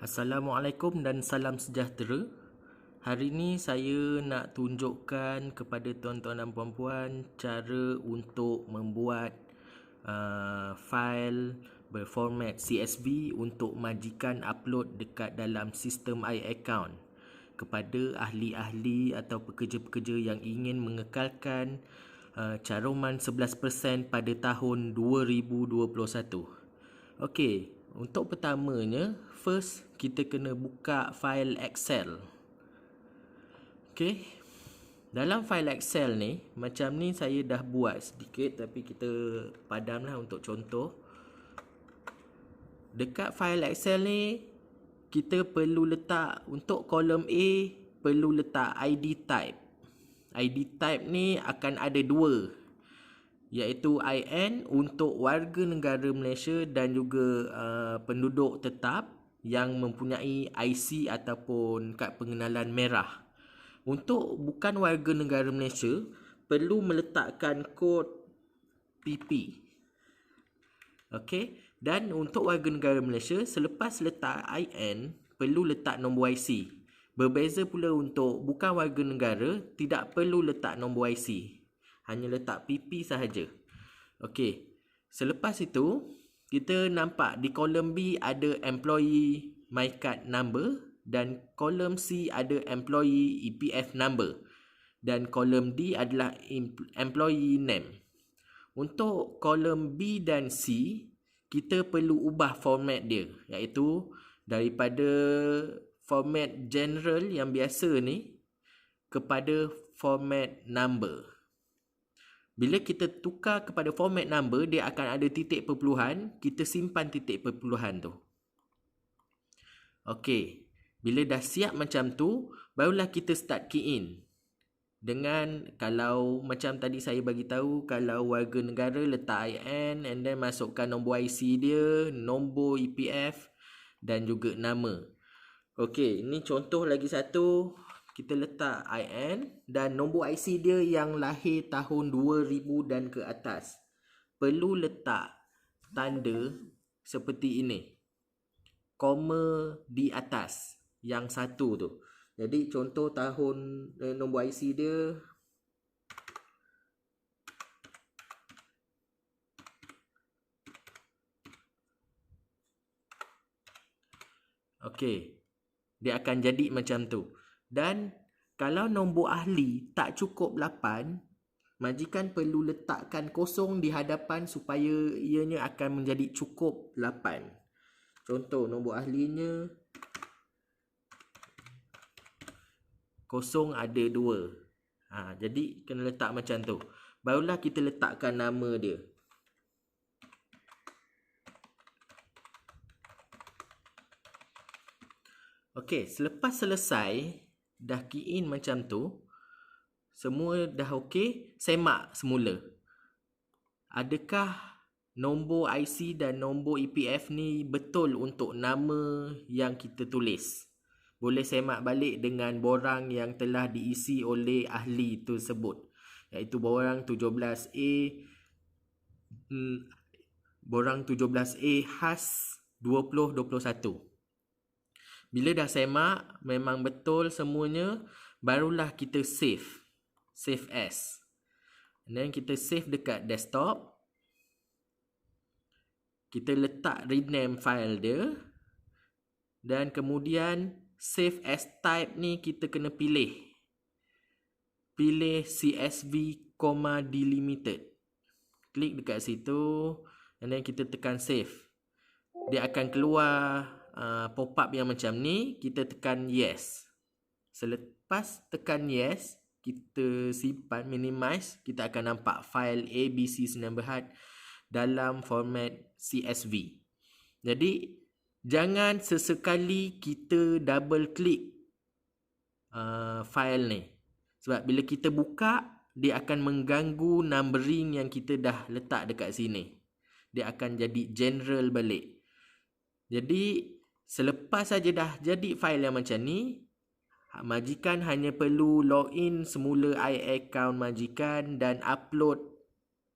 Assalamualaikum dan salam sejahtera. Hari ini saya nak tunjukkan kepada tuan-tuan dan puan-puan cara untuk membuat fail berformat CSV untuk majikan upload dekat dalam sistem iAccount kepada ahli-ahli atau pekerja-pekerja yang ingin mengekalkan caruman 11% pada tahun 2021. Okey, untuk pertamanya, first kita kena buka file Excel. Okey. Dalam file Excel ni, macam ni saya dah buat sedikit tapi kita padamlah untuk contoh. Dekat file Excel ni, kita perlu letak untuk kolom A, perlu letak ID type. ID type ni akan ada dua, iaitu IN untuk warga negara Malaysia dan juga penduduk tetap yang mempunyai IC ataupun kad pengenalan merah. Untuk bukan warga negara Malaysia, perlu meletakkan kod PP. Okey, dan untuk warga negara Malaysia, selepas letak IN, perlu letak nombor IC. Berbeza pula untuk bukan warga negara, tidak perlu letak nombor IC. Hanya letak PP sahaja. Okey. Selepas itu, kita nampak di kolom B ada employee my card number dan kolom C ada employee EPF number dan kolom D adalah employee name. Untuk kolom B dan C, kita perlu ubah format dia, iaitu daripada format general yang biasa ni kepada format number. Bila kita tukar kepada format number, dia akan ada titik perpuluhan. Kita simpan titik perpuluhan tu. Okey. Bila dah siap macam tu, barulah kita start key in. Dengan kalau macam tadi saya bagi tahu, kalau warga negara letak IN and then masukkan nombor IC dia, nombor EPF dan juga nama. Okey, ini contoh lagi satu. Kita letak IN dan nombor IC dia yang lahir tahun 2000 dan ke atas. Perlu letak tanda seperti ini, koma di atas yang satu tu. Jadi contoh tahun nombor IC dia okey, dia akan jadi macam tu. Dan kalau nombor ahli tak cukup 8, majikan perlu letakkan kosong di hadapan supaya ianya akan menjadi cukup 8. Contoh nombor ahlinya kosong ada 2. Jadi kena letak macam tu. Barulah kita letakkan nama dia. Okey, selepas selesai, dah key in macam tu, semua dah okey, semak semula. Adakah nombor IC dan nombor EPF ni betul untuk nama yang kita tulis? Boleh semak balik dengan borang yang telah diisi oleh ahli tersebut, iaitu borang 17A, borang 17A khas 2021. Bila dah semak, memang betul semuanya, barulah kita save as. Dan kita save dekat desktop. Kita letak rename file dia. Dan kemudian save as type ni kita kena pilih. Pilih CSV, delimited. Klik dekat situ. Dan kita tekan save. Dia akan keluar pop-up yang macam ni. Kita tekan yes. Selepas tekan yes, kita simpan, minimize, kita akan nampak file ABC Sdn Bhd dalam format CSV. Jadi jangan sesekali kita double klik file ni, sebab bila kita buka, dia akan mengganggu numbering yang kita dah letak dekat sini. Dia akan jadi general balik. Jadi selepas saja dah jadi file yang macam ni, majikan hanya perlu login semula iAccount majikan dan upload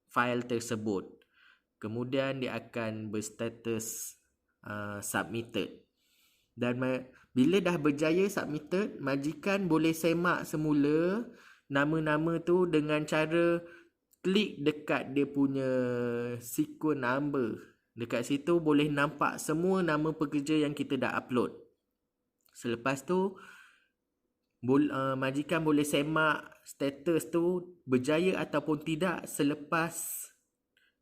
file tersebut. Kemudian dia akan berstatus submitted. Dan bila dah berjaya submitted, majikan boleh semak semula nama-nama tu dengan cara klik dekat dia punya sequence number. Dekat situ boleh nampak semua nama pekerja yang kita dah upload. Selepas tu, majikan boleh semak status tu berjaya ataupun tidak selepas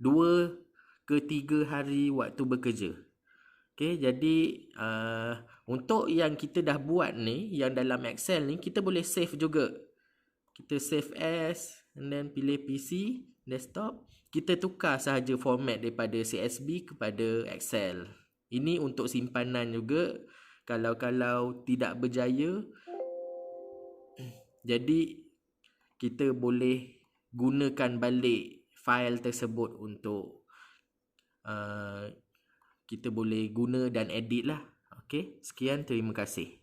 2 ke 3 hari waktu bekerja. Okay, jadi untuk yang kita dah buat ni, yang dalam Excel ni, kita boleh save juga. Kita save as, and then pilih PC, desktop. Kita tukar sahaja format daripada CSV kepada Excel. Ini untuk simpanan juga. Kalau tidak berjaya, jadi kita boleh gunakan balik file tersebut untuk kita boleh guna dan edit lah. Okay, sekian, terima kasih.